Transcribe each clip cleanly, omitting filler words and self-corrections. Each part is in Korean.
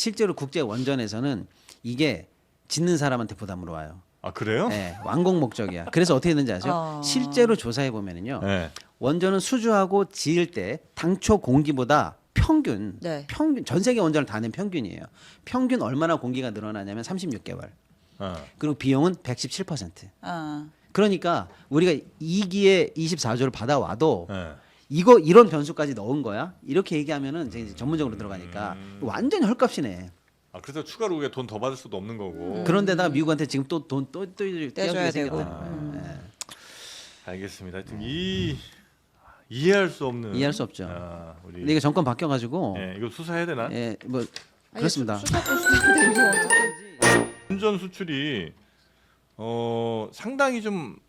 실제로 국제 원전에서는 이게 짓는 사람한테 부담으로 와요. 아 그래요? 네, 완공 목적이야. 그래서 어떻게 되는지 아세요? 실제로 조사해 보면은요. 네. 원전은 수주하고 지을 때 당초 공기보다 평균 전 세계 원전을 다 낸 평균이에요. 평균 얼마나 공기가 늘어나냐면 36개월. 그리고 비용은 117%. 그러니까 우리가 2기에 24조를 받아와도 이런 변수까지 넣은 거야. 이렇게 얘기하면은 이제 전문적으로 들어가니까 완전히 헐값이네. 아 그래서 추가로 우리가 돈 더 받을 수도 없는 거고. 그런데다가 미국한테 지금 또 돈 또 떼줘야 생겼다는 거예요. 알겠습니다. 하여튼 이해할 수 없는. 이해할 수 없죠. 우리 근데 이게 정권 바뀌어가지고. 이거 수사해야 되나? 뭐 그렇습니다. 원전 수출이 상당히 좀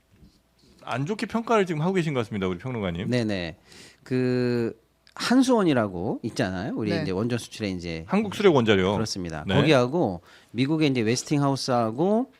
안 좋게 평가를 지금 하고 계신 것 같습니다, 우리 평론가님. 네네. 그 한수원이라고 있잖아요. 우리 이제 원전 수출에 이제 한국수력원자력. 그렇습니다. 네. 거기하고 미국의 이제 웨스팅하우스하고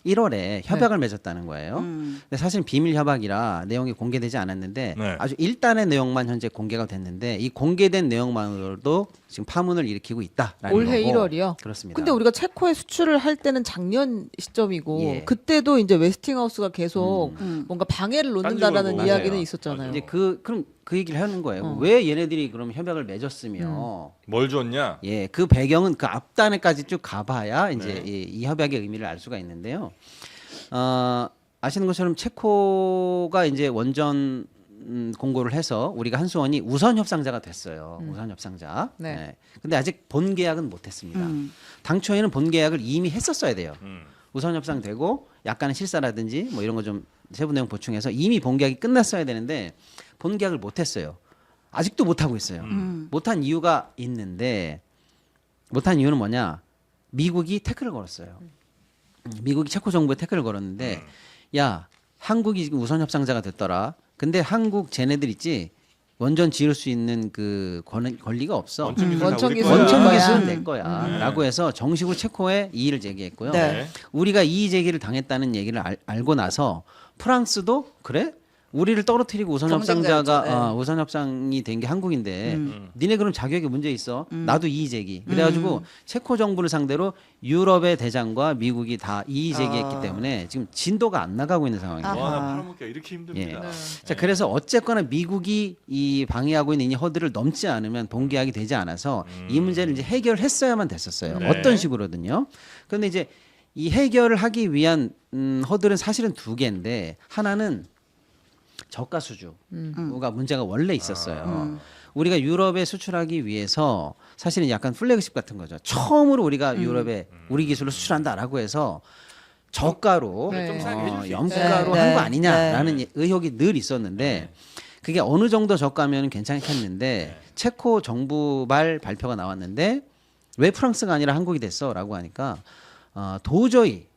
1월에 협약을 맺었다는 거예요. 근데 사실 비밀 협약이라 내용이 공개되지 않았는데 아주 일단의 내용만 현재 공개가 됐는데 이 공개된 내용만으로도 지금 파문을 일으키고 있다라는 올해 거고. 1월이요? 그렇습니다. 근데 우리가 체코에 수출을 할 때는 작년 시점이고 그때도 이제 웨스팅하우스가 계속 뭔가 방해를 놓는다라는 딴 이야기는 맞아요. 있었잖아요. 이제 그럼 그 얘기를 하는 거예요. 왜 얘네들이 그럼 협약을 맺었으며 뭘 줬냐? 그 배경은 그 앞단에까지 쭉 가봐야 이제 이 협약의 의미를 알 수가 있는데요. 아시는 것처럼 체코가 이제 원전 공고를 해서 우리가 한수원이 우선 협상자가 됐어요. 우선 협상자. 근데 아직 본 계약은 못했습니다. 당초에는 본 계약을 이미 했었어야 돼요. 우선 협상되고 약간의 실사라든지 뭐 이런 거 좀 세부 내용 보충해서 이미 본 계약이 끝났어야 되는데 본 계약을 못했어요. 아직도 못하고 있어요. 못한 이유가 있는데 못한 이유는 뭐냐? 미국이 태클을 걸었어요. 미국이 체코 정부에 태클을 걸었는데 야 한국이 지금 우선 협상자가 됐더라. 근데 한국 쟤네들 있지 원전 지을 수 있는 그 권리가 없어. 원천 기술은 내 거야라고 해서 정식으로 체코에 이의를 제기했고요. 우리가 이의 제기를 당했다는 얘기를 알고 나서 프랑스도 그래? 우리를 떨어뜨리고 우선 협상자가 우선 협상이 된 게 한국인데 니네 그럼 자격에 문제 있어. 나도 이의 제기. 그래가지고 체코 정부를 상대로 유럽의 대장과 미국이 다 이의 제기했기 때문에 지금 진도가 안 나가고 있는 상황입니다. 와, 나 팔아먹기가 이렇게 힘듭니다. 자, 그래서 어쨌거나 미국이 이 방해하고 있는 이 허들을 넘지 않으면 본계약이 되지 않아서 이 문제를 이제 해결했어야만 됐었어요. 어떤 식으로든요. 그런데 이제 이 해결을 하기 위한 허들은 사실은 두 개인데 하나는 저가 수주가 문제가 원래 있었어요. 우리가 유럽에 수출하기 위해서 사실은 약간 플래그십 같은 거죠. 처음으로 우리가 유럽에 우리 기술로 수출한다라고 해서 저가로 염가로 한 거 아니냐라는 의혹이 늘 있었는데 그게 어느 정도 저가면 괜찮겠는데 체코 정부 말 발표가 나왔는데 왜 프랑스가 아니라 한국이 됐어라고 하니까 도저히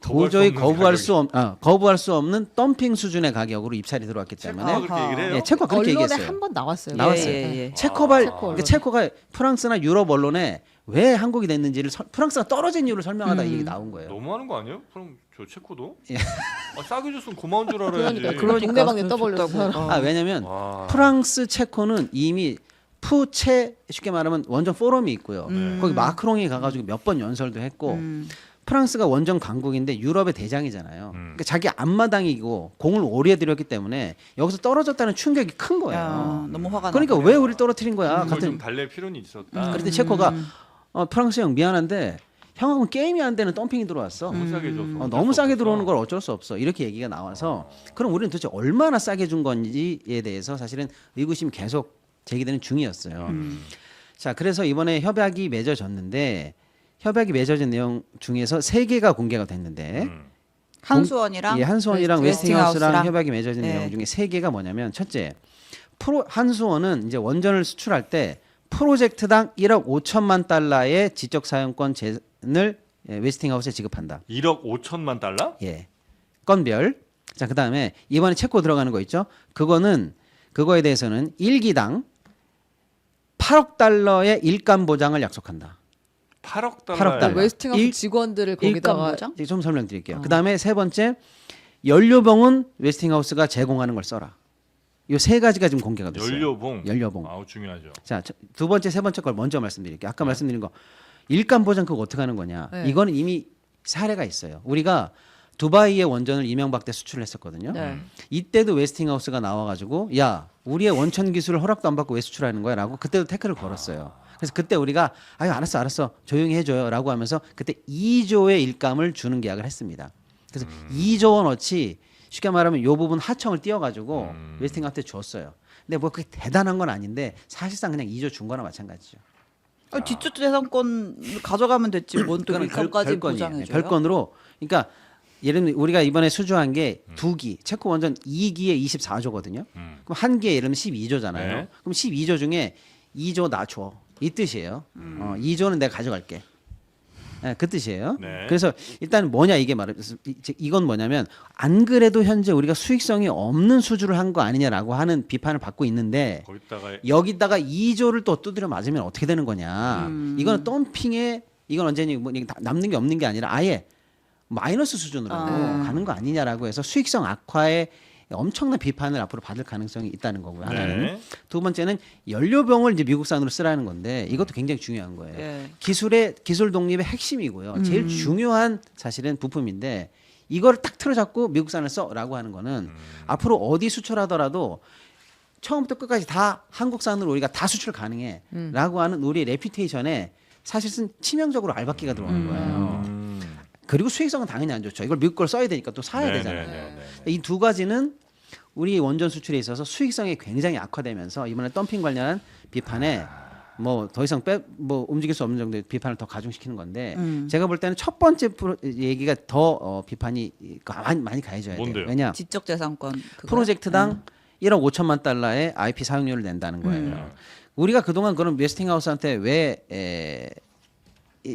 거부할 수 없는 덤핑 수준의 가격으로 입찰이 들어왔기 때문에 그렇게 얘기를 해요? 체코가 그렇게 언론에 얘기했어요. 한 번 나왔어요. 체코가 프랑스나 유럽 언론에 왜 한국이 됐는지를 프랑스가 떨어진 이유를 설명하다 이 얘기 나온 거예요. 너무하는 거 아니에요? 그럼 저 체코도 싸게 줬으면 고마운 줄 알아야지. 그러니까 동네방네 떠벌렸어. 왜냐면 프랑스, 체코는 이미 쉽게 말하면 원전 포럼이 있고요. 거기 마크롱이 가가지고 몇 번 연설도 했고 프랑스가 원전 강국인데 유럽의 대장이잖아요. 그러니까 자기 앞마당이고 공을 오래 들였기 때문에 여기서 떨어졌다는 충격이 큰 거예요. 너무 화가 그러니까 왜 우리를 떨어뜨린 거야? 그걸 좀 달랠 필요는 있었다. 그런데 체코가 프랑스 형 미안한데 형하고는 게임이 안 되는 덤핑이 들어왔어. 너무 싸게 줘서. 너무 싸게 들어오는 걸 어쩔 수 없어. 이렇게 얘기가 나와서 그럼 우리는 도대체 얼마나 싸게 준 건지에 대해서 사실은 의구심이 계속 제기되는 중이었어요. 자, 그래서 이번에 협약이 맺어졌는데 협약이 맺어진 내용 중에서 3개가 공개가 됐는데 한수원이랑 한수원이랑 웨스팅하우스랑 웨스팅하우스랑 협약이 맺어진 내용 중에 3개가 뭐냐면 첫째, 한수원은 이제 원전을 수출할 때 프로젝트당 1억 5천만 달러의 지적 사용권을 웨스팅하우스에 지급한다. 1억 5천만 달러? 건별. 자, 그다음에 이번에 체코 들어가는 거 있죠? 그거에 대해서는 1기당 8억 달러의 일감 보장을 약속한다. 8억 달러. 8억 달러. 웨스팅하우스 직원들을 거기다가 좀 설명드릴게요. 그다음에 세 번째, 연료봉은 웨스팅하우스가 제공하는 걸 써라. 이 세 가지가 지금 공개가 됐어요. 연료봉. 연료봉. 아우 중요하죠. 자, 두 번째, 세 번째 걸 먼저 말씀드릴게요. 아까 말씀드린 거 일감 보장 그거 어떻게 하는 거냐? 네. 이거는 이미 사례가 있어요. 우리가 두바이의 원전을 이명박 때 수출을 했었거든요. 네. 이때도 웨스팅하우스가 나와가지고 야 우리의 원천 기술을 허락도 안 받고 왜 수출하는 거야라고 그때도 태클을 걸었어요. 그래서 그때 우리가 아유 알았어 조용히 해줘요라고 하면서 그때 2조의 일감을 주는 계약을 했습니다. 그래서 2조 원어치 쉽게 말하면 이 부분 하청을 띄워가지고 웨스팅하우스한테 줬어요. 근데 뭐 그게 대단한 건 아닌데 사실상 그냥 2조 준 거나 마찬가지죠. 뒷주 재산권 가져가면 됐지 뭔 또 일감까지 보장해줘요. 별건으로 그러니까 예를 들면 우리가 이번에 수주한 게 2기 체코 원전 2기에 24조거든요. 그럼 한 기에 예를 들면 12조잖아요. 네. 그럼 12조 중에 2조 나 줘. 이 뜻이에요. 2조는 내가 가져갈게. 네, 그 뜻이에요. 네. 그래서 일단 뭐냐 이게 말해서 이건 뭐냐면 안 그래도 현재 우리가 수익성이 없는 수주를 한 거 아니냐라고 하는 비판을 받고 있는데 거기다가 여기다가 2조를 또 두드려 맞으면 어떻게 되는 거냐. 이거는 덤핑에 이건 완전히 뭐 이게 남는 게 없는 게 아니라 아예 마이너스 수준으로 가는 거 아니냐라고 해서 수익성 악화에 엄청난 비판을 앞으로 받을 가능성이 있다는 거고요. 하나는. 네. 두 번째는 연료병을 이제 미국산으로 쓰라는 건데 이것도 굉장히 중요한 거예요. 예. 기술 독립의 핵심이고요. 제일 중요한 사실은 부품인데 이걸 딱 틀어잡고 미국산을 써라고 하는 거는 앞으로 어디 수출하더라도 처음부터 끝까지 다 한국산으로 우리가 다 수출 가능해라고 하는 우리의 레퓨테이션에 사실은 치명적으로 알박기가 들어오는 거예요. 그리고 수익성은 당연히 안 좋죠. 이걸 미국 걸 써야 되니까 또 사야 되잖아요. 이 두 가지는 우리 원전 수출에 있어서 수익성이 굉장히 악화되면서 이번에 덤핑 관련한 비판에 뭐 더 이상 뭐 움직일 수 없는 정도의 비판을 더 가중시키는 건데 제가 볼 때는 첫 번째 얘기가 더 비판이 많이 가해져야 돼요. 뭔데요? 왜냐 지적 재산권 그거? 프로젝트당 1억 5천만 달러의 IP 사용료를 낸다는 거예요. 우리가 그동안 그런 웨스팅하우스한테 왜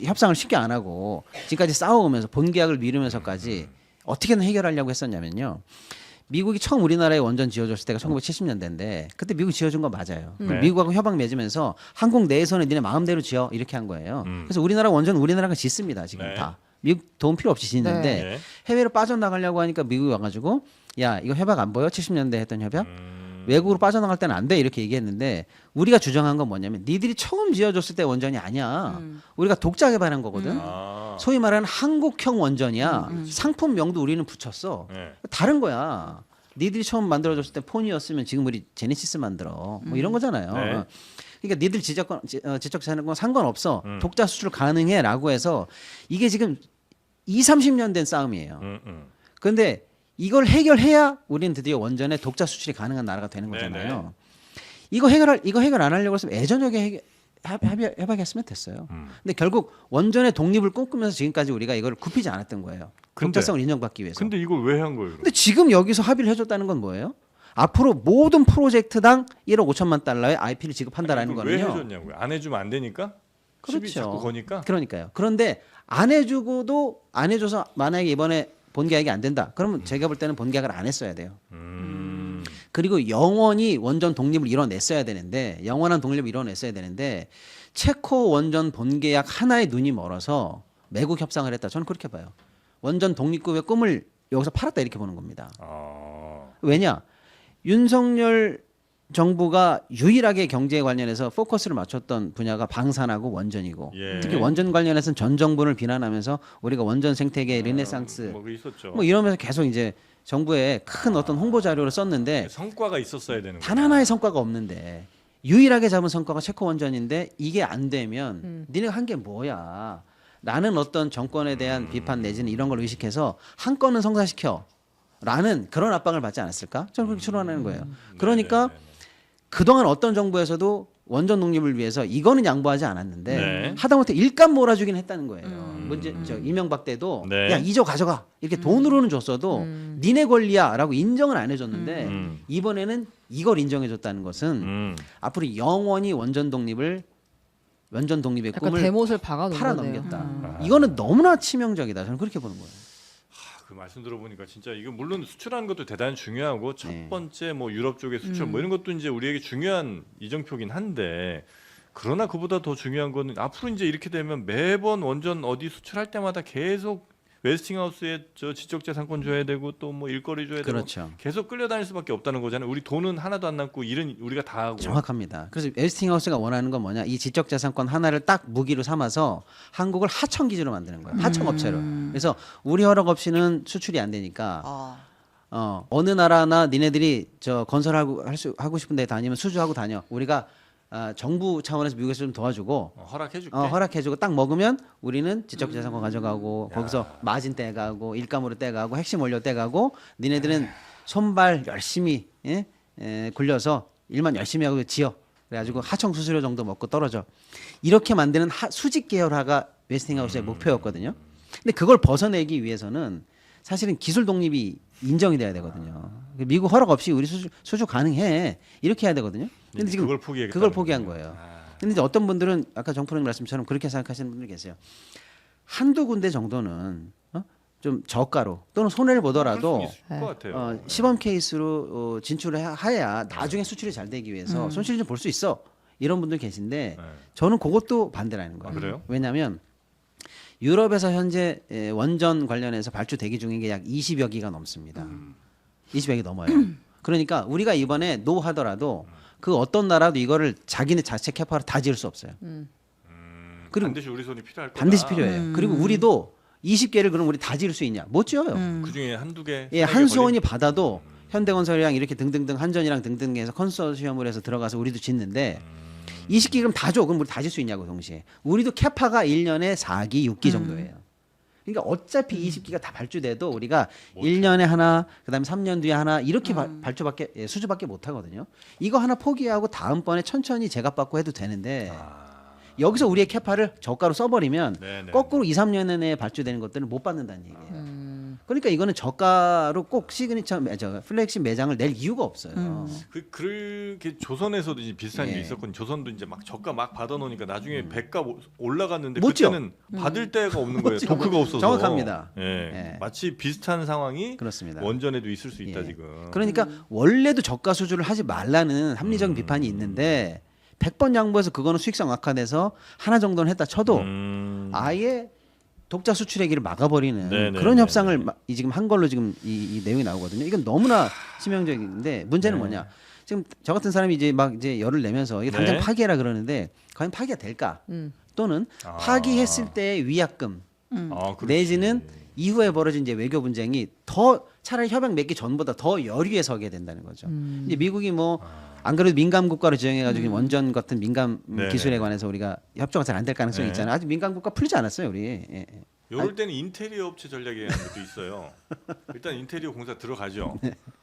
협상을 쉽게 안 하고 지금까지 싸워오면서 본 계약을 미루면서까지 어떻게든 해결하려고 했었냐면요. 미국이 처음 우리나라에 원전 지어줬을 때가 1970년대인데 그때 미국 지어준 거 맞아요. 네. 미국하고 협약 맺으면서 한국 내에서는 니네 마음대로 지어 이렇게 한 거예요. 그래서 우리나라 원전 우리나라가 짓습니다. 지금 네. 다. 미국 도움 필요 없이 짓는데 네. 해외로 빠져나가려고 하니까 미국이 와가지고 야 이거 협약 안 보여? 70년대 했던 협약? 외국으로 빠져나갈 때는 안 돼 이렇게 얘기했는데 우리가 주장한 건 뭐냐면 니들이 처음 지어줬을 때 원전이 아니야. 우리가 독자 개발한 거거든. 아. 소위 말하는 한국형 원전이야. 상품명도 우리는 붙였어. 네. 다른 거야. 니들이 처음 만들어줬을 때 폰이었으면 지금 우리 제네시스 만들어. 뭐 이런 거잖아요. 네. 그러니까 니들 지적하는 건 상관없어. 독자 수출 가능해라고 해서 이게 지금 20-30년 된 싸움이에요. 그런데 이걸 해결해야 우리는 드디어 원전의 독자 수출이 가능한 나라가 되는 거잖아요. 네네. 이거 해결 안 하려고 했으면 예전역에 해봐야겠으면 됐어요. 근데 결국 원전의 독립을 꿈꾸면서 지금까지 우리가 이걸 굽히지 않았던 거예요. 근데- 독자성을 인정받기 위해서. 근데 이걸 왜 한 거예요? 그럼? 근데 지금 여기서 합의를 해줬다는 건 뭐예요? 앞으로 모든 프로젝트당 1억 5천만 달러의 IP를 지급한다라는 이걸 왜 거는요. 해줬냐고요? 안 해주면 안 되니까? 그렇죠. 시비 자꾸 거니까? 그러니까요. 그런데 안 해주고도 안 해줘서 만약에 이번에 본 계약이 안 된다. 그러면 제가 볼 때는 본 계약을 안 했어야 돼요. 그리고 영원히 원전 독립을 이뤄냈어야 되는데 영원한 독립을 이뤄냈어야 되는데 체코 원전 본 계약 하나에 눈이 멀어서 매국 협상을 했다. 저는 그렇게 봐요. 원전 독립국의 꿈을 여기서 팔았다 이렇게 보는 겁니다. 아. 왜냐? 윤석열 정부가 유일하게 경제에 관련해서 포커스를 맞췄던 분야가 방산하고 원전이고 예. 특히 원전 관련해서는 전 정부를 비난하면서 우리가 원전 생태계 르네상스 뭐 그게 있었죠. 뭐 이러면서 계속 이제 정부에 큰 어떤 홍보 자료를 썼는데 성과가 있었어야 되는 단 거야. 하나의 성과가 없는데 유일하게 잡은 성과가 체코 원전인데 이게 안 되면 니네가 한 게 뭐야? 나는 어떤 정권에 대한 비판 내지는 이런 걸 의식해서 한 건은 성사시켜. 라는 그런 압박을 받지 않았을까? 저는 그렇게 추론하는 거예요. 그러니까 그동안 어떤 정부에서도 원전 독립을 위해서 이거는 양보하지 않았는데 네. 하다못해 일감 몰아주긴 했다는 거예요. 문제 이명박 때도 네. 야 2조 가져가 이렇게 돈으로는 줬어도 니네 권리야라고 인정을 안 해줬는데 이번에는 이걸 인정해줬다는 것은 앞으로 영원히 원전 독립의 약간 꿈을 대못을 박아놓은 팔아넘겼다. 거네요. 이거는 너무나 치명적이다. 저는 그렇게 보는 거예요. 그 말씀 들어보니까 진짜 이거 물론 수출하는 것도 대단히 중요하고 첫 네. 번째 뭐 유럽 쪽의 수출 뭐 이런 것도 이제 우리에게 중요한 이정표긴 한데 그러나 그보다 더 중요한 거는 앞으로 이제 이렇게 되면 매번 원전 어디 수출할 때마다 계속 웨스팅하우스에 저 지적재산권 줘야 되고 또 뭐 일거리 줘야 되고 그렇죠. 계속 끌려다닐 수밖에 없다는 거잖아요. 우리 돈은 하나도 안 남고 일은 우리가 다 하고. 정확합니다. 그래서 웨스팅하우스가 원하는 건 뭐냐? 이 지적재산권 하나를 딱 무기로 삼아서 한국을 하청 기지로 만드는 거예요. 하청 업체로. 그래서 우리 허락 없이는 수출이 안 되니까 어느 나라나 니네들이 저 건설하고 하고 싶은데 다니면 수주하고 다녀. 우리가 정부 차원에서 미국에서 좀 도와주고 허락해줄게. 허락해주고 딱 먹으면 우리는 지적재산권 가져가고 거기서 마진 떼가고 일감으로 떼가고 핵심 원료 떼가고 니네들은 손발 열심히 굴려서 일만 열심히 하고 지어. 그래가지고 하청 수수료 정도 먹고 떨어져. 이렇게 만드는 수직 계열화가 웨스팅하우스의 목표였거든요. 근데 그걸 벗어내기 위해서는 사실은 기술 독립이 인정이 돼야 되거든요. 미국 허락 없이 우리 수주 가능해 이렇게 해야 되거든요. 근데 지금 그걸 포기한 거예요. 근데 이제 어떤 분들은 아까 정프로님 말씀처럼 그렇게 생각하시는 분들 계세요. 한두 군데 정도는 좀 저가로 또는 손해를 보더라도 시범 케이스로 진출을 해야 나중에 수출이 잘 되기 위해서 손실을 좀 볼 수 있어. 이런 분들 계신데 저는 그것도 반대라는 거예요. 그래요? 왜냐하면 유럽에서 현재 원전 관련해서 발주 대기 중인 게 약 20여 기가 넘습니다. 20여 기 넘어요. 그러니까 우리가 이번에 노 하더라도 그 어떤 나라도 이거를 자기네 자체 캐파로 다 지을 수 없어요. 그리고 반드시 우리 손이 필요할 거다. 반드시 필요해요. 그리고 우리도 20개를 그럼 우리 다 지을 수 있냐? 못 지어요. 그중에 한두 개. 예, 한수원이 받아도 현대건설이랑 이렇게 등등등 한전이랑 등등해서 컨소시엄을 해서 들어가서 우리도 짓는데 20기 그럼 다 줘. 그럼 우리 다 질 수 있냐고 동시에. 우리도 캐파가 1년에 4기, 6기 정도예요. 그러니까 어차피 20기가 다 발주돼도 우리가 1년에 하나, 그다음에 3년 뒤에 하나 이렇게 발주밖에 수주밖에 못 하거든요. 이거 하나 포기하고 다음번에 천천히 제값받고 해도 되는데 여기서 우리의 캐파를 저가로 써버리면 네네. 거꾸로 2, 3년 내에 발주되는 것들을 못 받는다는 얘기예요. 그러니까 이거는 저가로 꼭 시그니처 플렉십 매장을 낼 이유가 없어요. 그렇게 조선에서도 이제 비슷한 일이 있었거든요. 조선도 이제 막 저가 막 받아놓으니까 나중에 배가 올라갔는데 못 지어. 그때는 받을 데가 없는 거예요. 토크가 없어서. 정확합니다. 예. 예. 마치 비슷한 상황이 그렇습니다. 원전에도 있을 수 있다 예. 지금. 그러니까 원래도 저가 수주를 하지 말라는 합리적인 비판이 있는데 100번 양보해서 그거는 수익성 악화돼서 하나 정도는 했다 쳐도 아예 독자 수출의 길을 막아버리는 네네, 그런 네네. 협상을 지금 한 걸로 지금 이 내용이 나오거든요. 이건 너무나 치명적인데 문제는 뭐냐? 지금 저 같은 사람이 이제 열을 내면서 이게 당장 네. 파기해라 그러는데 과연 파기가 될까? 또는 파기했을 때의 위약금 그렇지. 내지는 이후에 벌어진 이제 외교 분쟁이 더 차라리 협약 맺기 전보다 더 열위에 서게 된다는 거죠. 이제 미국이 뭐 안 그래도 민감 국가로 지정해가지고 원전 같은 민감 네네. 기술에 관해서 우리가 협조가 잘 안 될 가능성이 네. 있잖아요. 아직 민감 국가 풀리지 않았어요, 우리. 예. 이럴 때는 인테리어 업체 전략이라는 것도 있어요. 일단 인테리어 공사 들어가죠.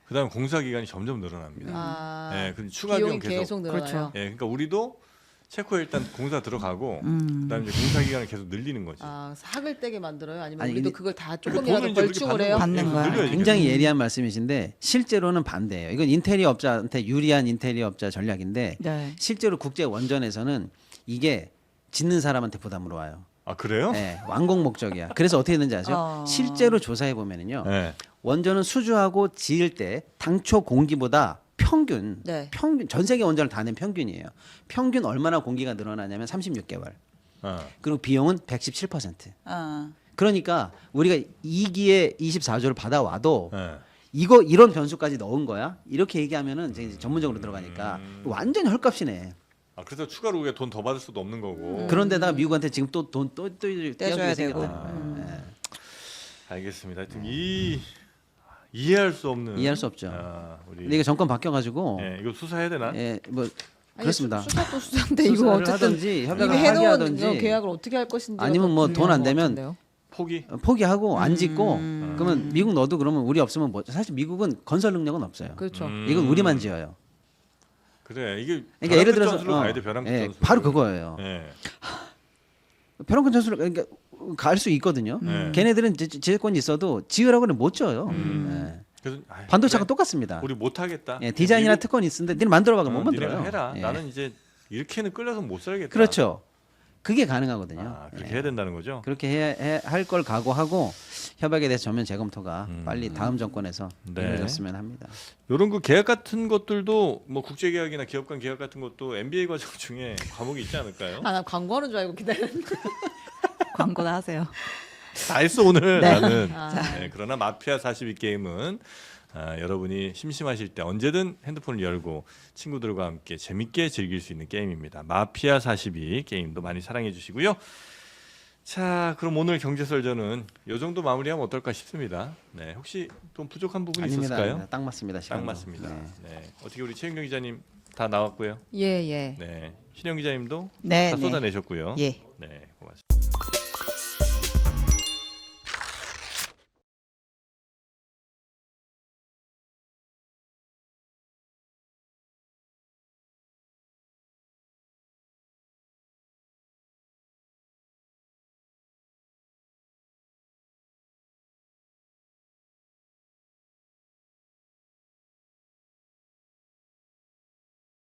그다음에 공사 기간이 점점 늘어납니다. 예, 근데 추가 비용 비용이 계속 늘어나요. 그렇죠. 예, 그러니까 우리도 체코에 일단 공사 들어가고 그다음에 이제 공사 기간을 계속 늘리는 거지. 학을 떼게 만들어요? 아니면 아니, 우리도 근데 그걸 다 그러니까 조금이라도 돈을 이제 그렇게 벌충을 해요? 받는 거야. 늘려야지. 굉장히 예리한 말씀이신데 실제로는 반대예요. 이건 인테리어 업자한테 유리한 인테리어 업자 전략인데 네. 실제로 국제 원전에서는 이게 짓는 사람한테 부담으로 와요. 아 그래요? 네, 완공 목적이야. 그래서 어떻게 되는지 아죠? 실제로 조사해 보면은요. 네. 원전은 수주하고 지을 때 당초 공기보다 평균 전 세계 원전을 다 낸 평균이에요. 평균 얼마나 공기가 늘어나냐면 36개월. 그리고 비용은 117%. 그러니까 우리가 2기에 24조를 받아와도 네. 이런 변수까지 넣은 거야? 이렇게 얘기하면은 이제 전문적으로 들어가니까 완전히 헐값이네. 그래서 추가로 우리가 돈 더 받을 수도 없는 거고. 그런데다가 미국한테 지금 또 돈 또 떼줘야 되고. 알겠습니다. 하여튼 이해할 수 없는. 이해할 수 없죠. 우리. 근데 이게 정권 바뀌어가지고 예, 이거 수사해야 되나? 뭐 그렇습니다. 수사도 수사인데 이거 수사를 어쨌든 하든지 이미 협약을 해놓은 하든지 계약을 어떻게 할 것인지 아니면 뭐 돈 안 되면 포기하고 안 짓고 그러면 미국 너도 그러면 우리 없으면 뭐 사실 미국은 건설 능력은 없어요. 그렇죠. 이건 우리만 지어요. 그래 이게 그러니까 예를 들어서 전술로 가야 돼 벼랑끝 전술. 바로 그거예요. 예. 벼랑끝 전술 그러니까 갈 수 있거든요. 걔네들은 지혜권이 있어도 지으라고는 못 지어요. 그래서 반도체가 그래, 똑같습니다. 우리 못 하겠다. 디자인이나 특권이 있는데 니는 만들어봐 그러면 못 니네가 만들어요. 해라. 예. 나는 이제 이렇게는 끌려서 못 살겠다. 그렇죠. 그게 가능하거든요. 그렇게 해야 된다는 거죠. 그렇게 할 걸 각오하고 협약에 대해서 전면 재검토가 빨리 다음 정권에서 네. 이루어졌으면 합니다. 이런 그 계약 같은 것들도 뭐 국제 계약이나 기업 간 계약 같은 것도 MBA 과정 중에 과목이 있지 않을까요? 나 광고하는 줄 알고 기다렸는데. 광고나 하세요. 다 했어 오늘 네. 나는. 네, 그러나 마피아 42 게임은 여러분이 심심하실 때 언제든 핸드폰을 열고 친구들과 함께 재밌게 즐길 수 있는 게임입니다. 마피아 42 게임도 많이 사랑해 주시고요. 자, 그럼 오늘 경제설전은 이 정도 마무리하면 어떨까 싶습니다. 네, 혹시 좀 부족한 부분이 아닙니다. 있었을까요? 아닙니다. 딱 맞습니다. 딱 시간도. 맞습니다. 네. 네, 어떻게 우리 최윤경 기자님 다 나왔고요. 예, 예. 네, 신영 기자님도 네, 다 네. 쏟아내셨고요. 예. 네, 고맙습니다.